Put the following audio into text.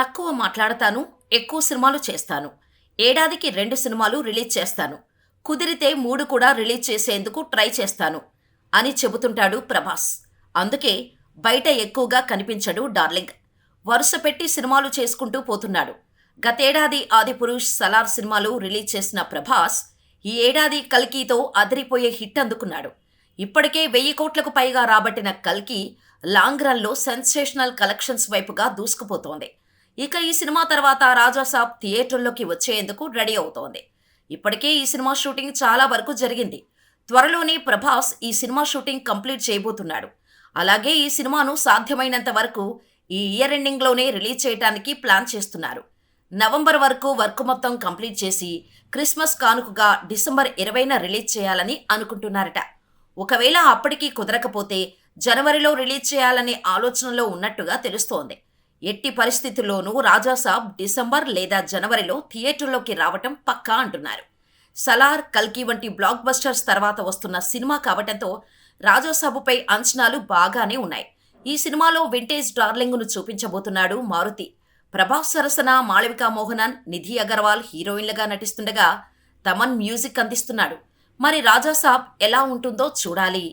తక్కువ మాట్లాడతాను, ఎక్కువ సినిమాలు చేస్తాను. ఏడాదికి 2 సినిమాలు రిలీజ్ చేస్తాను. కుదిరితే 3 కూడా రిలీజ్ చేసేందుకు ట్రై చేస్తాను అని చెబుతుంటాడు ప్రభాస్. అందుకే బయట ఎక్కువగా కనిపించడు డార్లింగ్. వరుస పెట్టి సినిమాలు చేసుకుంటూ పోతున్నాడు. గతేడాది ఆదిపురుష్, సలార్ సినిమాలు రిలీజ్ చేసిన ప్రభాస్ ఈ ఏడాది కల్కితో అదిరిపోయే హిట్ అందుకున్నాడు. ఇప్పటికే 1000 కోట్లకు పైగా రాబట్టిన కల్కి లాంగ్ రన్లో సెన్సేషనల్ కలెక్షన్స్ వైపుగా దూసుకుపోతోంది. ఇక ఈ సినిమా తర్వాత రాజాసాబ్ థియేటర్లోకి వచ్చేందుకు రెడీ అవుతోంది. ఇప్పటికే ఈ సినిమా షూటింగ్ చాలా వరకు జరిగింది. త్వరలోనే ప్రభాస్ ఈ సినిమా షూటింగ్ కంప్లీట్ చేయబోతున్నాడు. అలాగే ఈ సినిమాను సాధ్యమైనంత వరకు ఈ ఇయర్ ఎండింగ్లోనే రిలీజ్ చేయడానికి ప్లాన్ చేస్తున్నారు. నవంబర్ వరకు వర్క్ మొత్తం కంప్లీట్ చేసి క్రిస్మస్ కానుకగా డిసెంబర్ 20న రిలీజ్ చేయాలని అనుకుంటున్నారట. ఒకవేళ అప్పటికీ కుదరకపోతే జనవరిలో రిలీజ్ చేయాలనే ఆలోచనలో ఉన్నట్టుగా తెలుస్తోంది. ఎట్టి పరిస్థితుల్లోనూ రాజాసాబ్ డిసెంబర్ లేదా జనవరిలో థియేటర్లోకి రావటం పక్కా అంటున్నారు. సలార్, కల్కి వంటి బ్లాక్ బస్టర్స్ తర్వాత వస్తున్న సినిమా కావటంతో రాజాసాబుపై అంచనాలు బాగానే ఉన్నాయి. ఈ సినిమాలో వింటేజ్ డార్లింగ్ను చూపించబోతున్నాడు మారుతి. ప్రభాస్ సరసన మాళవికా మోహనన్, నిధి అగర్వాల్ హీరోయిన్లుగా నటిస్తుండగా తమన్ మ్యూజిక్ అందిస్తున్నాడు. మరి రాజాసాబ్ ఎలా ఉంటుందో చూడాలి.